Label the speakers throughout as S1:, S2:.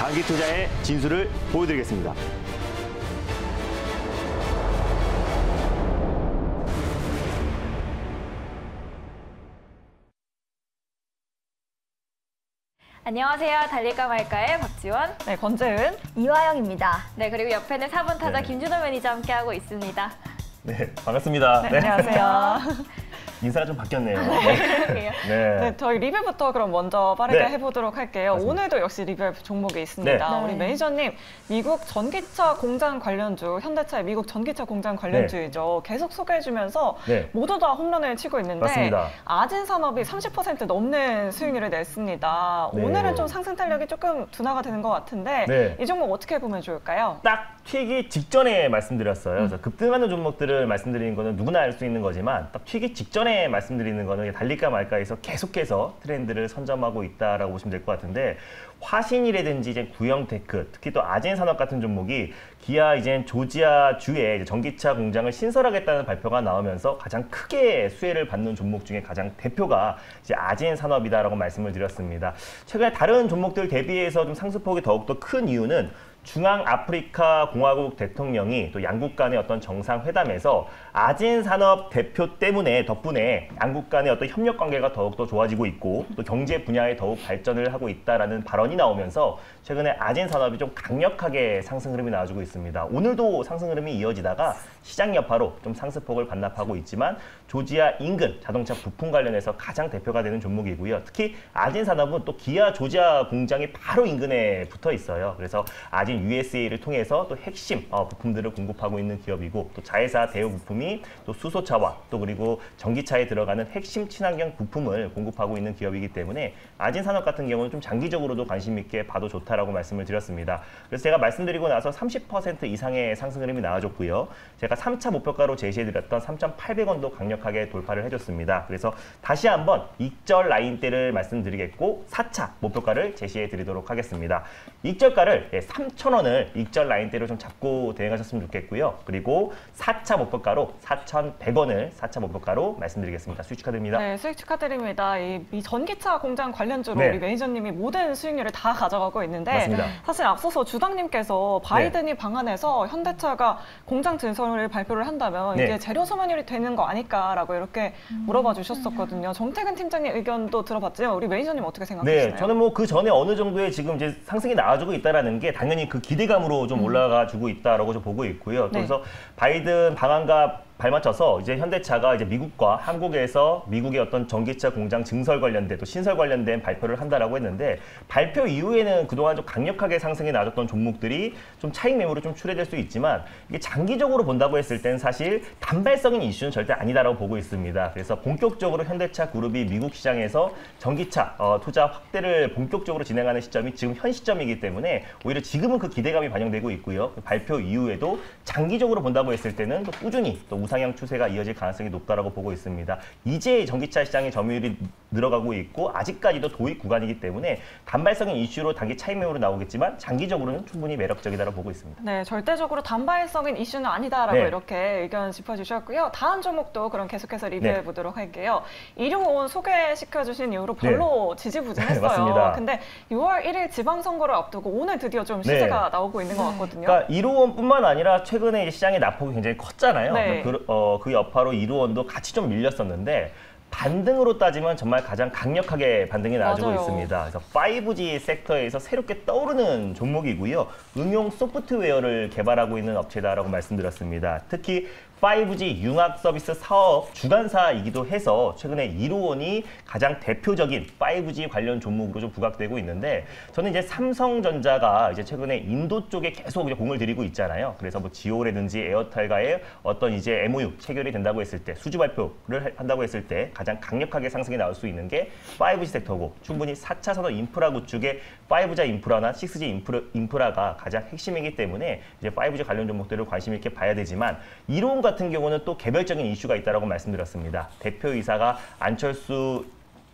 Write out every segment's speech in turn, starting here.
S1: 장기 투자의 진수를 보여드리겠습니다.
S2: 안녕하세요. 달릴까 말까의 박지원,
S3: 네, 권재은,
S4: 이화영입니다.
S2: 네, 그리고 옆에는 4분 타자 김준호 매니저 함께하고 있습니다.
S1: 네, 반갑습니다.
S3: 네, 안녕하세요.
S1: 인사가 좀 바뀌었네요.
S2: 네.
S3: 네, 저희 리뷰부터 그럼 먼저 빠르게
S1: 네.
S3: 해보도록 할게요.
S1: 맞습니다.
S3: 오늘도 역시 리뷰할 종목이 있습니다.
S4: 네.
S3: 우리 매니저님, 미국 전기차 공장 관련주, 현대차의 미국 전기차 공장 관련주이죠. 계속 소개해주면서
S1: 네.
S3: 모두 다 홈런을 치고 있는데
S1: 맞습니다.
S3: 아진 산업이 30% 넘는 수익률을 냈습니다.
S1: 네.
S3: 오늘은 좀 상승 탄력이 조금 둔화가 되는 것 같은데
S1: 네.
S3: 이 종목 어떻게 보면 좋을까요?
S1: 딱 튀기 직전에 말씀드렸어요. 그래서 급등하는 종목들을 말씀드리는 거는 누구나 알 수 있는 거지만 딱 튀기 직전에 말씀드리는 거는 달릴까 말까에서 계속해서 트렌드를 선점하고 있다라고 보시면 될 것 같은데 화신이라든지 이제 구형테크, 특히 또 아젠산업 같은 종목이 기아 이제 조지아 주에 이제 전기차 공장을 신설하겠다는 발표가 나오면서 가장 크게 수혜를 받는 종목 중에 가장 대표가 이제 아젠산업이다라고 말씀을 드렸습니다. 최근에 다른 종목들 대비해서 좀 상승폭이 더욱더 큰 이유는 중앙아프리카 공화국 대통령이 또 양국 간의 어떤 정상회담에서 아젠산업 대표 덕분에 양국 간의 어떤 협력 관계가 더욱더 좋아지고 있고 또 경제 분야에 더욱 발전을 하고 있다라는 발언이 나오면서 최근에 아젠산업이 좀 강력하게 상승 흐름이 나와주고 있습니다. 오늘도 상승 흐름이 이어지다가 시장 여파로 좀 상승폭을 반납하고 있지만 조지아 인근 자동차 부품 관련해서 가장 대표가 되는 종목이고요. 특히 아젠산업은 또 기아 조지아 공장이 바로 인근에 붙어 있어요. 그래서 아젠 USA를 통해서 또 핵심 부품들을 공급하고 있는 기업이고 또 자회사 대우 부품이 또 수소차와 또 그리고 전기차에 들어가는 핵심 친환경 부품을 공급하고 있는 기업이기 때문에 아젠산업 같은 경우는 좀 장기적으로도 관심 있게 봐도 좋다라고 말씀을 드렸습니다. 그래서 제가 말씀드리고 나서 30% 이상의 상승 흐름이 나와줬고요. 제가 3차 목표가로 제시해드렸던 3,800원도 강력하게 돌파를 해줬습니다. 그래서 다시 한번 익절 라인대를 말씀드리겠고 4차 목표가를 제시해드리도록 하겠습니다. 익절가를 3,000원을 익절 라인대로 좀 잡고 대응하셨으면 좋겠고요. 그리고 4차 목표가로 4,100원을 4차 목표가로 말씀드리겠습니다. 수익 축하드립니다.
S3: 네, 수익 축하드립니다. 이 전기차 공장 관련주로
S1: 네.
S3: 우리 매니저님이 모든 수익률을 다 가져가고 있는데
S1: 맞습니다.
S3: 사실 앞서서 주당님께서 바이든이 방한해서 현대차가 공장 증설을 발표를 한다면
S1: 네.
S3: 이게 재료 소멸이 되는 거 아닐까라고 이렇게 물어봐 주셨었거든요. 정태근 팀장님 의견도 들어봤지만 우리 매니저님 어떻게 생각하시나요?
S1: 네, 저는 뭐 그 전에 어느 정도의 지금 이제 상승이 나와주고 있다라는 게 당연히 그 기대감으로 좀 올라가주고 있다라고 좀 보고 있고요.
S3: 네.
S1: 그래서 바이든 방한과 발맞춰서 이제 현대차가 이제 미국과 한국에서 미국의 어떤 전기차 공장 증설 관련된 또 신설 관련된 발표를 한다라고 했는데 발표 이후에는 그동안 좀 강력하게 상승이 나왔던 종목들이 좀 차익 매물로 좀 출회될 수 있지만 이게 장기적으로 본다고 했을 땐 사실 단발성인 이슈는 절대 아니다라고 보고 있습니다. 그래서 본격적으로 현대차 그룹이 미국 시장에서 전기차 투자 확대를 본격적으로 진행하는 시점이 지금 현 시점이기 때문에 오히려 지금은 그 기대감이 반영되고 있고요. 발표 이후에도 장기적으로 본다고 했을 때는 또 꾸준히 또 우상향 추세가 이어질 가능성이 높다라고 보고 있습니다. 이제 전기차 시장의 점유율이 늘어가고 있고 아직까지도 도입 구간이기 때문에 단발성인 이슈로 단기 차익 매물로 나오겠지만 장기적으로는 충분히 매력적이다라고 보고 있습니다.
S3: 네, 절대적으로 단발성인 이슈는 아니다라고
S1: 네.
S3: 이렇게 의견 짚어주셨고요. 다음 종목도 그럼 계속해서 리뷰해
S1: 네.
S3: 보도록 할게요. 일용온 소개시켜주신 이후로 별로 지지부진했어요.
S1: 맞습니다.
S3: 근데 6월 1일 지방선거를 앞두고 오늘 드디어 좀 시세가 나오고 있는 것 같거든요.
S1: 그러니까 일호원뿐만 아니라 최근에 이제 시장의 낙폭이 굉장히 컸잖아요.
S3: 네.
S1: 그 여파로 일호원도 같이 좀 밀렸었는데 반등으로 따지면 정말 가장 강력하게 반등이 나와주고
S3: 맞아요.
S1: 있습니다. 그래서 5G 섹터에서 새롭게 떠오르는 종목이고요. 응용 소프트웨어를 개발하고 있는 업체다라고 말씀드렸습니다. 특히 5G 융합 서비스 사업 주관사이기도 해서 최근에 일호원이 가장 대표적인 5G 관련 종목으로 좀 부각되고 있는데 저는 이제 삼성전자가 이제 최근에 인도 쪽에 계속 이제 공을 들이고 있잖아요. 그래서 뭐 지오라든지 에어텔과의 어떤 이제 MOU 체결이 된다고 했을 때 수주 발표를 한다고 했을 때 가장 강력하게 상승이 나올 수 있는 게 5G 섹터고 충분히 4차 산업 인프라 구축의 5G 인프라나 6G 인프라가 가장 핵심이기 때문에 이제 5G 관련 종목들을 관심 있게 봐야 되지만 일호원 같은 경우는 또 개별적인 이슈가 있다라고 말씀드렸습니다. 대표이사가 안철수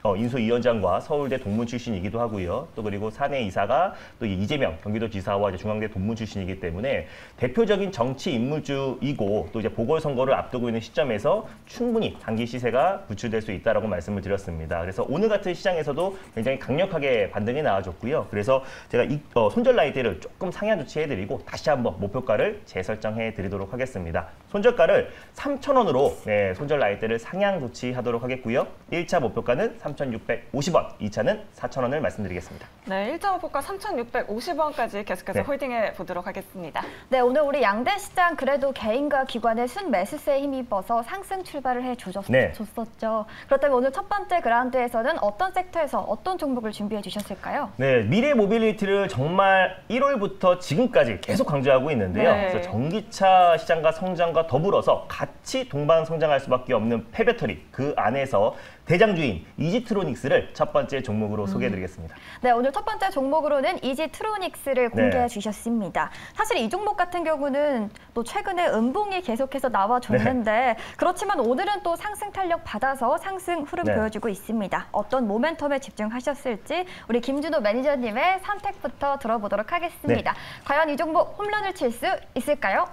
S1: 인수위원장과 서울대 동문 출신이기도 하고요. 또 그리고 사내 이사가 또 이재명 경기도지사와 이제 중앙대 동문 출신이기 때문에 대표적인 정치 인물주이고 또 이제 보궐선거를 앞두고 있는 시점에서 충분히 단기 시세가 구출될 수 있다라고 말씀을 드렸습니다. 그래서 오늘 같은 시장에서도 굉장히 강력하게 반등이 나와줬고요. 그래서 제가 손절 라인대를 조금 상향 조치해드리고 다시 한번 목표가를 재설정해드리도록 하겠습니다. 손절가를 3,000원으로 손절 라인대를 상향 조치하도록 하겠고요. 1차 목표가는 3,650원, 2차는 4,000원을 말씀드리겠습니다.
S3: 네, 1차 목표가 3,650원까지 계속해서
S1: 네.
S3: 홀딩해 보도록 하겠습니다.
S2: 네, 오늘 우리 양대 시장 그래도 개인과 기관의 순매수세에 힘입어서 상승 출발을 해줬었죠. 그렇다면 오늘 첫 번째 그라운드에서는 어떤 섹터에서 어떤 종목을 준비해 주셨을까요?
S1: 네, 미래 모빌리티를 정말 1월부터 지금까지 계속 강조하고 있는데요.
S3: 네.
S1: 그래서 전기차 시장과 성장과 더불어서 같이 동반 성장할 수밖에 없는 폐배터리, 그 안에서 대장주인 이지트로닉스를 첫 번째 종목으로 소개해드리겠습니다.
S2: 네, 오늘 첫 번째 종목으로는 이지트로닉스를 공개해 주셨습니다. 사실 이 종목 같은 경우는 또 최근에 음봉이 계속해서 나와줬는데 그렇지만 오늘은 또 상승 탄력 받아서 상승 흐름 보여주고 있습니다. 어떤 모멘텀에 집중하셨을지 우리 김준호 매니저님의 선택부터 들어보도록 하겠습니다. 과연 이 종목 홈런을 칠 수 있을까요?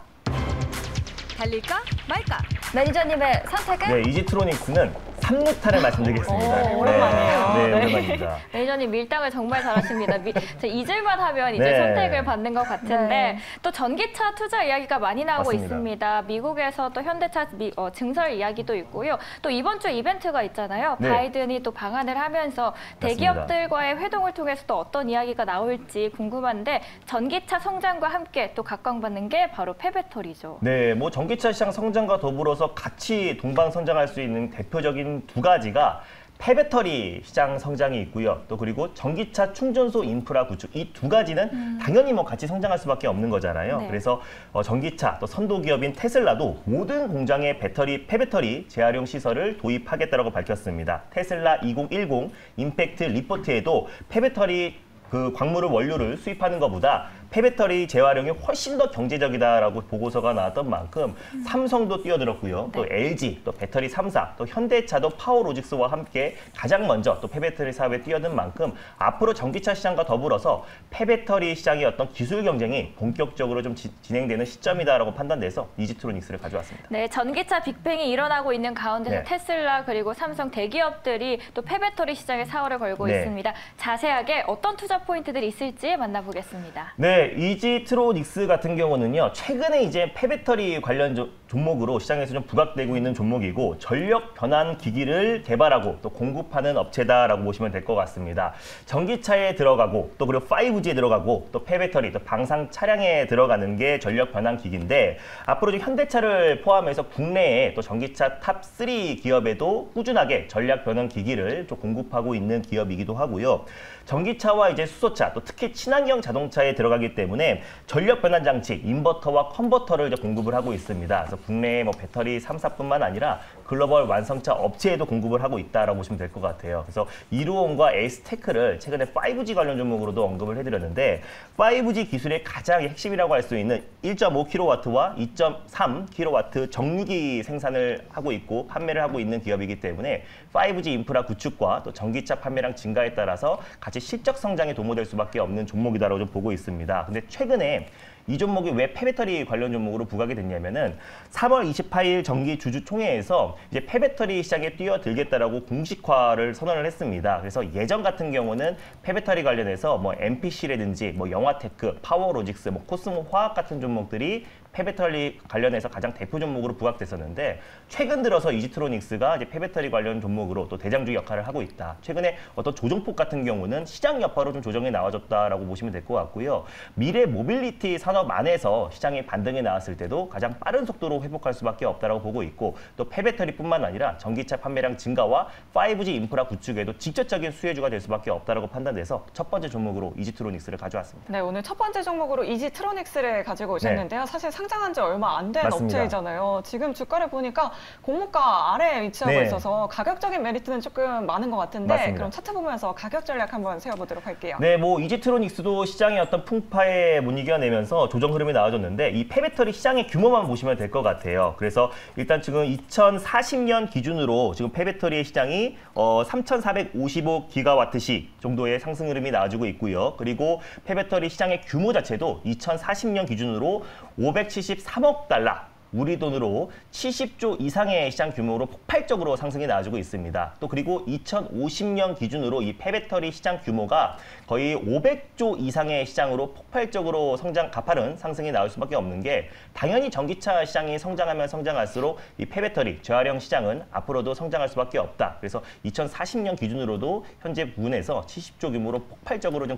S2: 달릴까 말까? 매니저님의 선택은?
S1: 네, 이지트로닉스는 3루타를 말씀드리겠습니다.
S3: 오랜만이에요.
S1: 네,
S3: 네.
S1: 오랜만입니다.
S2: 매니저님 밀당을 정말 잘하십니다. 잊을만 하면 이제
S1: 네.
S2: 선택을 받는 것 같은데
S3: 네.
S2: 또 전기차 투자 이야기가 많이 나오고
S1: 맞습니다.
S2: 있습니다. 미국에서 또 현대차 증설 이야기도 있고요. 또 이번 주 이벤트가 있잖아요.
S1: 네.
S2: 바이든이 또 방한을 하면서 대기업들과의 회동을 통해서 또 어떤 이야기가 나올지 궁금한데 전기차 성장과 함께 또 각광받는 게 바로 폐배터리죠.
S1: 네, 뭐 전기차 시장 성장과 더불어서 같이 동반 성장할 수 있는 대표적인 두 가지가 폐배터리 시장 성장이 있고요. 또 그리고 전기차 충전소 인프라 구축, 이 두 가지는 당연히 뭐 같이 성장할 수밖에 없는 거잖아요.
S2: 네.
S1: 그래서 전기차 또 선도 기업인 테슬라도 모든 공장에 폐배터리 재활용 시설을 도입하겠다고 밝혔습니다. 테슬라 2010 임팩트 리포트에도 폐배터리 그 광물을 원료를 수입하는 것보다 폐배터리 재활용이 훨씬 더 경제적이다라고 보고서가 나왔던 만큼 삼성도 뛰어들었고요. 또 LG, 또 배터리 3사, 또 현대차도 파워로직스와 함께 가장 먼저 또 폐배터리 사업에 뛰어든 만큼 앞으로 전기차 시장과 더불어서 폐배터리 시장의 어떤 기술 경쟁이 본격적으로 좀 진행되는 시점이다라고 판단돼서 이지트로닉스를 가져왔습니다.
S2: 네, 전기차 빅뱅이 일어나고 있는 가운데서
S1: 네.
S2: 테슬라 그리고 삼성 대기업들이 또 폐배터리 시장에 사활을 걸고
S1: 네.
S2: 있습니다. 자세하게 어떤 투자 포인트들이 있을지 만나보겠습니다.
S1: 네, 이지트로닉스 같은 경우는요, 최근에 이제 폐배터리 관련 종목으로 시장에서 좀 부각되고 있는 종목이고 전력 변환 기기를 개발하고 또 공급하는 업체다라고 보시면 될 것 같습니다. 전기차에 들어가고 또 그리고 5G에 들어가고 또 폐배터리, 또 방산 차량에 들어가는 게 전력 변환 기기인데 앞으로 좀 현대차를 포함해서 국내에 또 전기차 탑3 기업에도 꾸준하게 전력 변환 기기를 좀 공급하고 있는 기업이기도 하고요. 전기차와 이제 수소차, 또 특히 친환경 자동차에 들어가기 때문에 전력 변환 장치, 인버터와 컨버터를 이제 공급을 하고 있습니다. 그래서 국내에 뭐 배터리 3사뿐만 아니라 글로벌 완성차 업체에도 공급을 하고 있다라고 보시면 될 것 같아요. 그래서 이루온과 에이스테크를 최근에 5G 관련 종목으로도 언급을 해드렸는데 5G 기술의 가장 핵심이라고 할 수 있는 1.5kW와 2.3kW 정유기 생산을 하고 있고 판매를 하고 있는 기업이기 때문에 5G 인프라 구축과 또 전기차 판매량 증가에 따라서 같이 실적 성장에 도모될 수밖에 없는 종목이다라고 좀 보고 있습니다. 근데 최근에 이 종목이 왜 폐배터리 관련 종목으로 부각이 됐냐면은 3월 28일 정기 주주총회에서 이제 폐배터리 시장에 뛰어들겠다라고 공식화를 선언을 했습니다. 그래서 예전 같은 경우는 폐배터리 관련해서 뭐 MPC라든지 뭐 영화테크, 파워로직스, 뭐 코스모 화학 같은 종목들이 폐배터리 관련해서 가장 대표 종목으로 부각됐었는데 최근 들어서 이지트로닉스가 이제 폐배터리 관련 종목으로 또 대장주 역할을 하고 있다. 최근에 어떤 조정폭 같은 경우는 시장 여파로 좀 조정이 나와줬다라고 보시면 될 것 같고요. 미래 모빌리티 산업 안에서 시장이 반등이 나왔을 때도 가장 빠른 속도로 회복할 수밖에 없다라고 보고 있고 또 폐배터리뿐만 아니라 전기차 판매량 증가와 5G 인프라 구축에도 직접적인 수혜주가 될 수밖에 없다라고 판단돼서 첫 번째 종목으로 이지트로닉스를 가져왔습니다.
S3: 네, 오늘 첫 번째 종목으로 이지트로닉스를 가지고 오셨는데요. 사실 상장한 지 얼마 안 된
S1: 맞습니다.
S3: 업체이잖아요. 지금 주가를 보니까 공모가 아래에 위치하고
S1: 네.
S3: 있어서 가격적인 메리트는 조금 많은 것 같은데
S1: 맞습니다.
S3: 그럼 차트 보면서 가격 전략 한번 세워보도록 할게요.
S1: 네, 뭐 이지트로닉스도 시장의 어떤 풍파에 못 이겨내면서 보면서 조정 흐름이 나와줬는데 이 폐배터리 시장의 규모만 보시면 될 것 같아요. 그래서 일단 지금 2040년 기준으로 지금 폐배터리의 시장이 3,455기가와트시 정도의 상승 흐름이 나와주고 있고요. 그리고 폐배터리 시장의 규모 자체도 2040년 기준으로 573억 달러. 우리 돈으로 70조 이상의 시장 규모로 폭발적으로 상승이 나와주고 있습니다. 또 그리고 2050년 기준으로 이 폐배터리 시장 규모가 거의 500조 이상의 시장으로 폭발적으로 가파른 상승이 나올 수밖에 없는 게 당연히 전기차 시장이 성장하면 성장할수록 이 폐배터리 재활용 시장은 앞으로도 성장할 수밖에 없다. 그래서 2040년 기준으로도 현재 부근에서 70조 규모로 폭발적으로 좀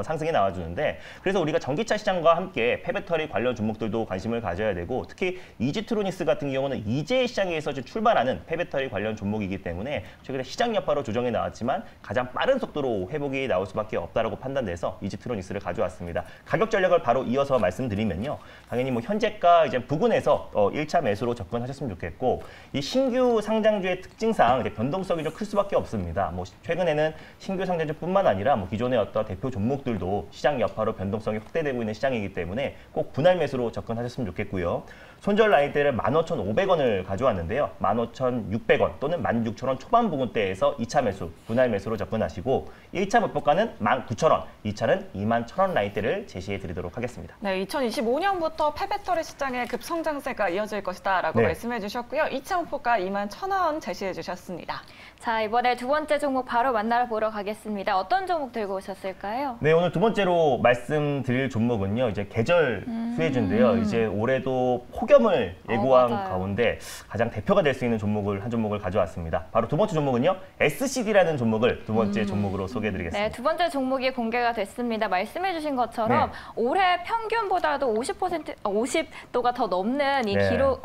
S1: 상승이 나와주는데 그래서 우리가 전기차 시장과 함께 폐배터리 관련 종목들도 관심을 가져야 되고 특히 이지트로닉스 같은 경우는 이제 시장에서 출발하는 폐배터리 관련 종목이기 때문에 최근에 시장 여파로 조정이 나왔지만 가장 빠른 속도로 회복이 나올 수밖에 없다라고 판단돼서 이지트로닉스를 가져왔습니다. 가격 전략을 바로 이어서 말씀드리면요. 당연히 뭐 현재가 이제 부근에서 1차 매수로 접근하셨으면 좋겠고 이 신규 상장주의 특징상 이제 변동성이 좀 클 수밖에 없습니다. 뭐 최근에는 신규 상장주뿐만 아니라 뭐 기존의 어떤 대표 종목들도 시장 여파로 변동성이 확대되고 있는 시장이기 때문에 꼭 분할 매수로 접근하셨으면 좋겠고요. 손절 라인대를 15,500원을 가져왔는데요. 15,600원 또는 16,000원 초반 부근대에서 2차 매수, 분할 매수로 접근하시고 1차 목표가는 19,000원, 2차는 21,000원 라인대를 제시해 드리도록 하겠습니다.
S3: 네, 2025년부터 폐배터리 시장의 급성장세가 이어질 것이다라고 말씀해 주셨고요. 2차 목표가 21,000원 제시해 주셨습니다.
S2: 자, 이번에 두 번째 종목 바로 만나보러 가겠습니다. 어떤 종목 들고 오셨을까요?
S1: 네, 오늘 두 번째로 말씀드릴 종목은요. 이제 계절 수혜주인데요. 이제 올해도 폭염을 예고한 가운데 가장 대표가 될 수 있는 한 종목을 가져왔습니다. 바로 두 번째 종목은요. SCD라는 종목을 두 번째 종목으로 소개해드리겠습니다.
S2: 네, 두 번째 종목이 공개가 됐습니다. 말씀해주신 것처럼 올해 평균보다도 50도가 더 넘는 이 기록,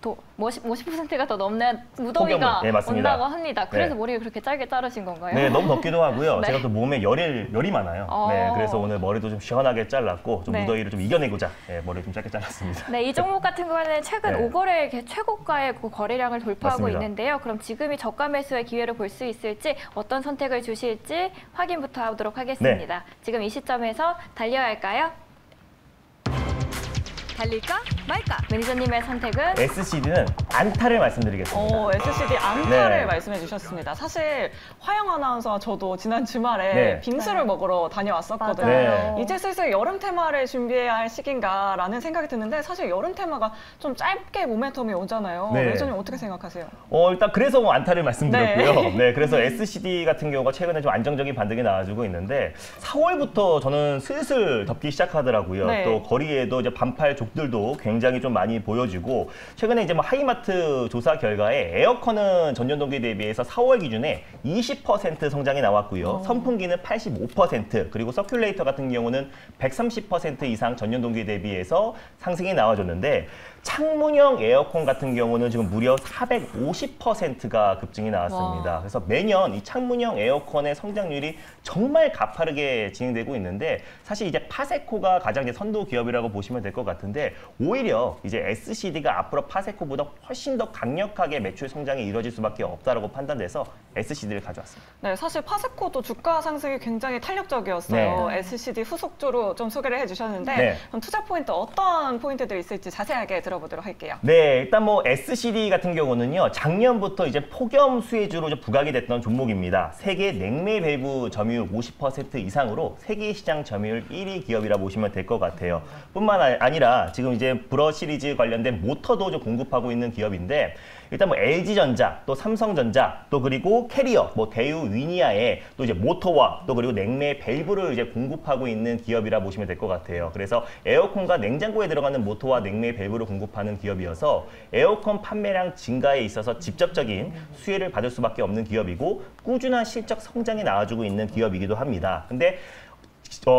S2: 50%가 더 넘는 무더위가 온다고 합니다. 그래서 머리를 그렇게 짧게 자르신 건가요?
S1: 네, 너무 덥기도 하고요. 제가 또 몸에 열이 많아요. 네, 그래서 오늘 머리도 좀 시원하게 잘랐고 좀 무더위를 좀 이겨내고자 머리를 좀 짧게 잘랐습니다.
S2: 네, 이 종목 같은 경우에는 최근 5거래일 최고가의 거래량을 돌파하고
S1: 맞습니다.
S2: 있는데요. 그럼 지금이 저가 매수의 기회를 볼 수 있을지 어떤 선택을 주실지 확인부터 하도록 하겠습니다. 지금 이 시점에서 달려야 할까요? 달릴까 말까? 매니저님의 선택은?
S1: SCD는 안타를 말씀드리겠습니다.
S3: SCD 안타를 말씀해 주셨습니다. 사실 화영 아나운서와 저도 지난 주말에 빙수를 먹으러 다녀왔었거든요.
S2: 맞아요.
S3: 이제 슬슬 여름 테마를 준비해야 할 시기인가라는 생각이 드는데 사실 여름 테마가 좀 짧게 모멘텀이 오잖아요. 매니저님 어떻게 생각하세요?
S1: 일단 그래서 안타를 말씀드렸고요. 네, 그래서 SCD 같은 경우가 최근에 좀 안정적인 반등이 나와주고 있는데 4월부터 저는 슬슬 덥기 시작하더라고요. 또 거리에도 이제 반팔 들도 굉장히 좀 많이 보여지고 최근에 이제 뭐 하이마트 조사 결과에 에어컨은 전년 동기 대비해서 4월 기준에 20% 성장이 나왔고요. 선풍기는 85% 그리고 서큘레이터 같은 경우는 130% 이상 전년 동기 대비해서 상승이 나와줬는데 창문형 에어컨 같은 경우는 지금 무려 450%가 급증이 나왔습니다. 그래서 매년 이 창문형 에어컨의 성장률이 정말 가파르게 진행되고 있는데 사실 이제 파세코가 가장 이제 선도 기업이라고 보시면 될 것 같은데 오히려 이제 SCD가 앞으로 파세코보다 훨씬 더 강력하게 매출 성장이 이루어질 수밖에 없다라고 판단돼서 SCD를 가져왔습니다.
S3: 네, 사실 파세코도 주가 상승이 굉장히 탄력적이었어요. SCD 후속주로 좀 소개를 해주셨는데 그럼 투자 포인트 어떤 포인트들이 있을지 자세하게 들어보도록 할게요.
S1: 네, 일단 뭐 SCD 같은 경우는요. 작년부터 이제 폭염 수혜주로 부각이 됐던 종목입니다. 세계 냉매 밸브 점유율 50% 이상으로 세계 시장 점유율 1위 기업이라 보시면 될 것 같아요. 뿐만 아니라 지금 이제 브러 시리즈 관련된 모터도 좀 공급하고 있는 기업인데 일단 뭐 LG전자, 또 삼성전자, 또 그리고 캐리어, 뭐 대우 위니아에 또 이제 모터와 또 그리고 냉매 밸브를 이제 공급하고 있는 기업이라 보시면 될 것 같아요. 그래서 에어컨과 냉장고에 들어가는 모터와 냉매 밸브를 공급하는 기업이어서 에어컨 판매량 증가에 있어서 직접적인 수혜를 받을 수밖에 없는 기업이고 꾸준한 실적 성장이 나와주고 있는 기업이기도 합니다. 근데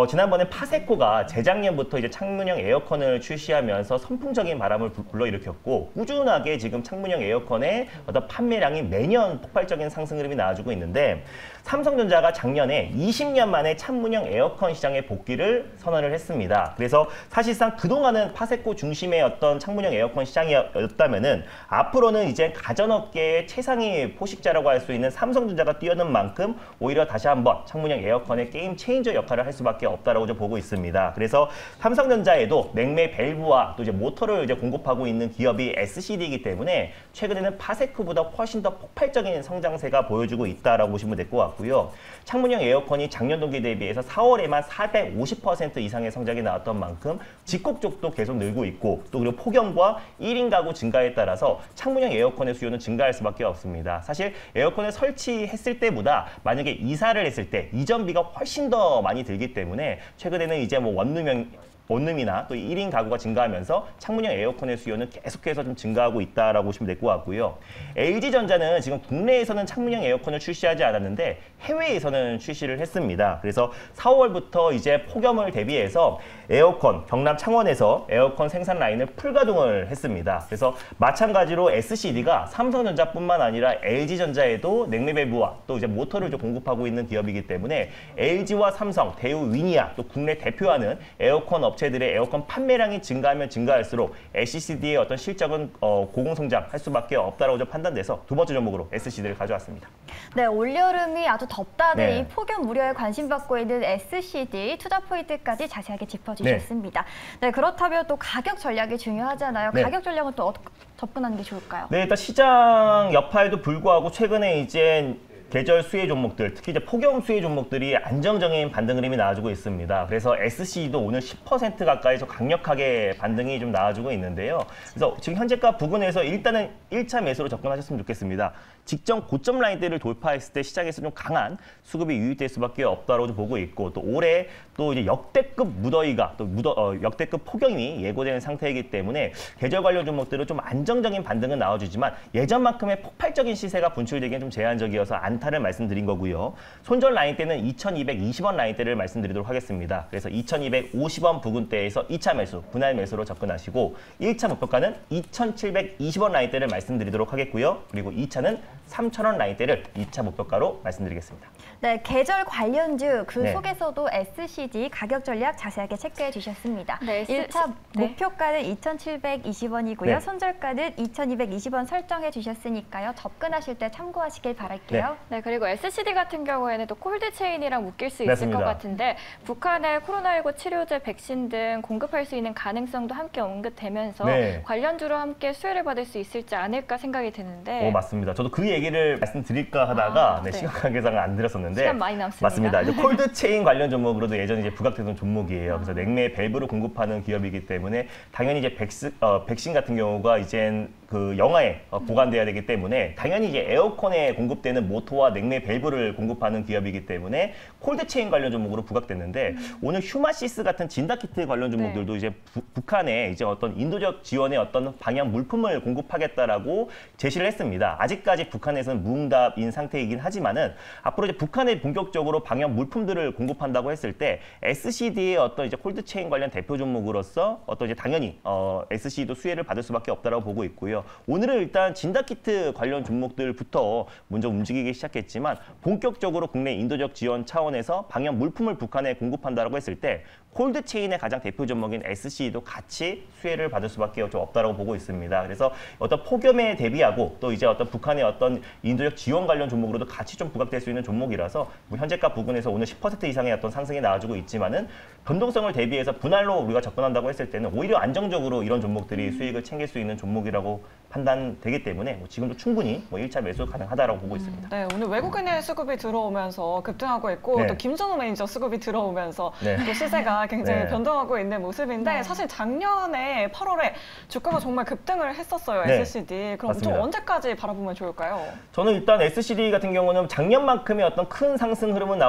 S1: 지난번에 파세코가 재작년부터 이제 창문형 에어컨을 출시하면서 선풍적인 바람을 불러일으켰고 꾸준하게 지금 창문형 에어컨의 어떤 판매량이 매년 폭발적인 상승 흐름이 나와주고 있는데 삼성전자가 작년에 20년 만에 창문형 에어컨 시장에 복귀를 선언을 했습니다. 그래서 사실상 그동안은 파세코 중심의 어떤 창문형 에어컨 시장이었다면은 앞으로는 이제 가전업계의 최상위 포식자라고 할 수 있는 삼성전자가 뛰어든 만큼 오히려 다시 한번 창문형 에어컨의 게임 체인저 역할을 할 수 수밖에 없다라고 좀 보고 있습니다. 그래서 삼성전자에도 냉매 밸브와 또 이제 모터를 이제 공급하고 있는 기업이 SCD이기 때문에 최근에는 파세코보다 훨씬 더 폭발적인 성장세가 보여주고 있다라고 보시면 될 것 같고요. 창문형 에어컨이 작년 동기 대비해서 4월에만 450% 이상의 성장이 나왔던 만큼 직곡 쪽도 계속 늘고 있고 또 그리고 폭염과 1인 가구 증가에 따라서 창문형 에어컨의 수요는 증가할 수밖에 없습니다. 사실 에어컨을 설치했을 때보다 만약에 이사를 했을 때 이전비가 훨씬 더 많이 들기 때문에 최근에는 이제 뭐 원룸이나 또 1인 가구가 증가하면서 창문형 에어컨의 수요는 계속해서 좀 증가하고 있다라고 보시면 될 것 같고요. LG전자는 지금 국내에서는 창문형 에어컨을 출시하지 않았는데 해외에서는 출시를 했습니다. 그래서 4월부터 이제 폭염을 대비해서 에어컨, 경남 창원에서 에어컨 생산 라인을 풀가동을 했습니다. 그래서 마찬가지로 SCD가 삼성전자뿐만 아니라 LG전자에도 냉매 밸브와 또 이제 모터를 좀 공급하고 있는 기업이기 때문에 LG와 삼성, 대우, 위니아 또 국내 대표하는 에어컨 업체들의 에어컨 판매량이 증가하면 증가할수록 SCD의 어떤 실적은 고공성장할 수밖에 없다라고 판단돼서 두 번째 종목으로 SCD를 가져왔습니다.
S2: 네, 올여름이 아주 덥다는
S1: 네.
S2: 이 폭염 우려에 관심 받고 있는 SCD 투자 포인트까지 자세하게 짚어주셨습니다. 네, 그렇다면 또 가격 전략이 중요하잖아요.
S1: 네.
S2: 가격 전략은 또 어떻게 접근하는 게 좋을까요?
S1: 네, 일단 시장 여파에도 불구하고 최근에 이제 계절 수혜 종목들, 특히 이제 폭염 수혜 종목들이 안정적인 반등 흐름이 나와주고 있습니다. 그래서 SC도 오늘 10% 가까이 좀 강력하게 반등이 좀 나와주고 있는데요. 그래서 지금 현재가 부근에서 일단은 1차 매수로 접근하셨으면 좋겠습니다. 직전 고점 라인대를 돌파했을 때 시장에서 좀 강한 수급이 유입될 수밖에 없다고 좀 보고 있고 또 올해 또 이제 역대급 무더위가 또 역대급 폭염이 예고되는 상태이기 때문에 계절 관련 종목들은 좀 안정적인 반등은 나와주지만 예전만큼의 폭발적인 시세가 분출되기엔 좀 제한적이어서 안타를 말씀드린 거고요. 손절 라인대는 2220원 라인대를 말씀드리도록 하겠습니다. 그래서 2250원 부근대에서 2차 매수, 분할 매수로 접근하시고 1차 목표가는 2720원 라인대를 말씀드리도록 하겠고요. 그리고 2차는 3000원 라인대를 2차 목표가로 말씀드리겠습니다.
S2: 네, 계절 관련주 그
S1: 네.
S2: 속에서도 SCD 가격 전략 자세하게 체크해 주셨습니다.
S3: 네,
S2: 1차
S3: 네.
S2: 목표가는 2720원이고요.
S1: 네.
S2: 손절가는 2220원 설정해 주셨으니까요. 접근하실 때 참고하시길 바랄게요.
S3: 네, 그리고 SCD 같은 경우에는 또 콜드체인이랑 묶일 수 있을
S1: 맞습니다.
S3: 것 같은데 북한의 코로나19 치료제, 백신 등 공급할 수 있는 가능성도 함께 언급되면서
S1: 네.
S3: 관련주로 함께 수혜를 받을 수 있을지 않을까 생각이 드는데
S1: 맞습니다. 저도 그 얘기를 말씀드릴까 하다가
S3: 네.
S1: 시간 관계상 안 드렸었는데
S3: 시간 많이 남습니다.
S1: 맞습니다. 이제 콜드체인 관련 종목으로도 예전에 이제 부각되던 종목이에요. 그래서 냉매 밸브를 공급하는 기업이기 때문에 당연히 이제 백신 같은 경우가 이젠 그 영하에 보관돼야 되기 때문에 당연히 이제 에어컨에 공급되는 모터와 냉매 밸브를 공급하는 기업이기 때문에 콜드체인 관련 종목으로 부각됐는데 오늘 휴마시스 같은 진단키트 관련 종목들도 이제 북한에 이제 어떤 인도적 지원의 어떤 방향 물품을 공급하겠다라고 제시를 했습니다. 아직까지 북한에서는 무응답인 상태이긴 하지만은 앞으로 이제 북한에 본격적으로 방역 물품들을 공급한다고 했을 때 SCD의 어떤 이제 콜드체인 관련 대표 종목으로서 어떤 이제 당연히 SCD도 수혜를 받을 수밖에 없다라고 보고 있고요. 오늘은 일단 진단키트 관련 종목들부터 먼저 움직이기 시작했지만 본격적으로 국내 인도적 지원 차원에서 방역 물품을 북한에 공급한다라고 했을 때 콜드체인의 가장 대표 종목인 SC도 같이 수혜를 받을 수밖에 좀 없다라고 보고 있습니다. 그래서 어떤 폭염에 대비하고 또 이제 어떤 북한의 어떤 인도적 지원 관련 종목으로도 같이 좀 부각될 수 있는 종목이라서 현재가 부근에서 오늘 10% 이상의 어떤 상승이 나와주고 있지만은 변동성을 대비해서 분할로 우리가 접근한다고 했을 때는 오히려 안정적으로 이런 종목들이 수익을 챙길 수 있는 종목이라고 판단되기 때문에 지금도 충분히 1차 매수 가능하다라고 보고 있습니다.
S3: 네, 오늘 외국인의 수급이 들어오면서 급등하고 있고
S1: 네.
S3: 또 김준호 매니저 수급이 들어오면서
S1: 네.
S3: 또 시세가 굉장히
S1: 네.
S3: 변동하고 있는 모습인데
S2: 네.
S3: 사실 작년에 8월에 주가가 정말 급등을 했었어요,
S1: 네.
S3: SCD. 그럼 좀
S1: 맞습니다.
S3: 언제까지 바라보면 좋을까요?
S1: 저는 일단 SCD 같은 경우는 작년만큼의 어떤 큰 상승 흐름은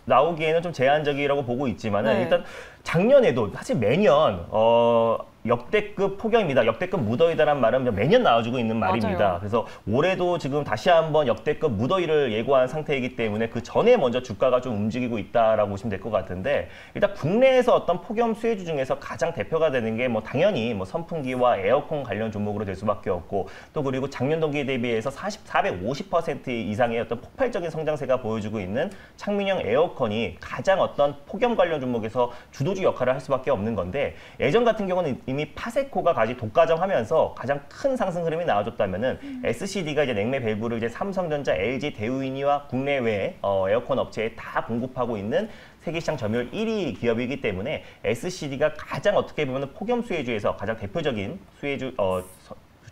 S1: 나오기에는 좀 제한적이라고 보고 있지만은
S3: 네.
S1: 일단 작년에도 사실 매년 역대급 폭염이다, 역대급 무더위다라는 말은 매년 나와주고 있는 말입니다.
S3: 맞아요.
S1: 그래서 올해도 지금 다시 한번 역대급 무더위를 예고한 상태이기 때문에 그 전에 먼저 주가가 좀 움직이고 있다라고 보시면 될 것 같은데 일단 국내에서 어떤 폭염 수혜주 중에서 가장 대표가 되는 게 당연히 선풍기와 에어컨 관련 종목으로 될 수밖에 없고 또 그리고 작년 동기에 대비해서 450% 이상의 어떤 폭발적인 성장세가 보여주고 있는 창문형 에어컨이 가장 어떤 폭염 관련 종목에서 주도주 역할을 할 수밖에 없는 건데 예전 같은 경우는 이미 파세코가 같이 독과점하면서 가장 큰 상승 흐름이 나와줬다면은 SCD가 이제 냉매 밸브를 이제 삼성전자, LG, 대우이니와 국내외 에어컨 업체에 다 공급하고 있는 세계 시장 점유율 1위 기업이기 때문에 SCD가 가장 어떻게 보면 폭염 수혜주에서 가장 대표적인 수혜주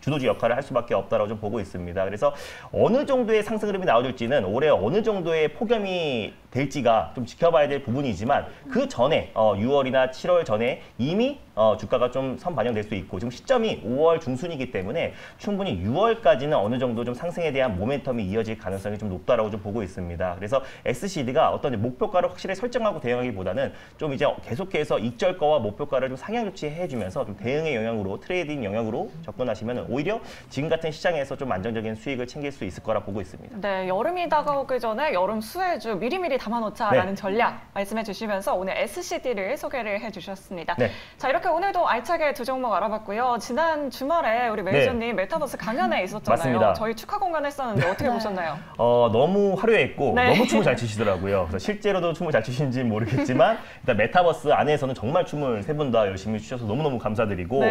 S1: 주도주 역할을 할 수밖에 없다라고 좀 보고 있습니다. 그래서 어느 정도의 상승 흐름이 나와줄지는 올해 어느 정도의 폭염이 될지가 좀 지켜봐야 될 부분이지만 그 전에 6월이나 7월 전에 이미 주가가 좀 선반영될 수 있고 지금 시점이 5월 중순이기 때문에 충분히 6월까지는 어느 정도 좀 상승에 대한 모멘텀이 이어질 가능성이 좀 높다라고 좀 보고 있습니다. 그래서 SCD가 어떤 목표가를 확실히 설정하고 대응하기보다는 좀 이제 계속해서 익절가와 목표가를 좀 상향 조치해주면서 좀 대응의 영역으로 트레이딩 영역으로 접근하시면 오히려 지금 같은 시장에서 좀 안정적인 수익을 챙길 수 있을 거라 보고 있습니다.
S3: 네, 여름이 다가오기 전에 여름 수혜주 미리미리 담아놓자라는 전략 말씀해 주시면서 오늘 SCD를 소개를 해주셨습니다. 자, 이렇게 오늘도 알차게 두 종목 알아봤고요. 지난 주말에 우리 매니저님 메타버스 강연에 있었잖아요.
S1: 맞습니다.
S3: 저희 축하 공간 했었는데 어떻게 보셨나요?
S1: 너무 화려했고 너무 춤을 잘 추시더라고요. 그래서 실제로도 춤을 잘 추시는지 모르겠지만 일단 메타버스 안에서는 정말 춤을 세 분 다 열심히 추셔서 너무너무 감사드리고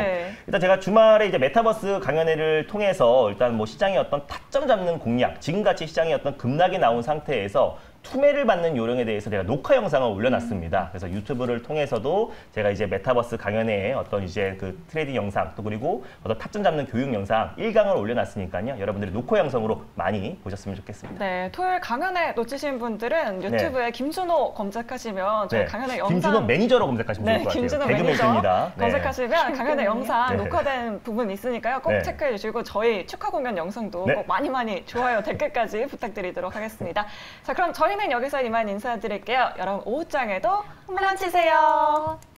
S1: 일단 제가 주말에 이제 메타버스 강연회를 통해서 일단 뭐 시장의 어떤 타점 잡는 공략, 지금같이 시장이 어떤 급락이 나온 상태에서 투매를 받는 요령에 대해서 제가 녹화 영상을 올려놨습니다. 그래서 유튜브를 통해서도 제가 이제 메타버스 강연회에 어떤 이제 그 트레이딩 영상 또 그리고 어떤 타점 잡는 교육 영상 1강을 올려놨으니까요. 여러분들이 녹화 영상으로 많이 보셨으면 좋겠습니다.
S3: 네, 토요일 강연회 놓치신 분들은 유튜브에 김준호 검색하시면 저희 강연회 영상
S1: 김준호 매니저로 검색하시면 좋을 것 같아요.
S3: 김준호
S1: 매니저
S3: 검색하시면 강연회 영상 녹화된 부분 있으니까 꼭 체크해 주시고 저희 축하 공연 영상도 꼭 많이 좋아요 댓글까지 부탁드리도록 하겠습니다. 자, 그럼 저희는 여기서 이만 인사드릴게요. 여러분 오후장에도 홈런 치세요.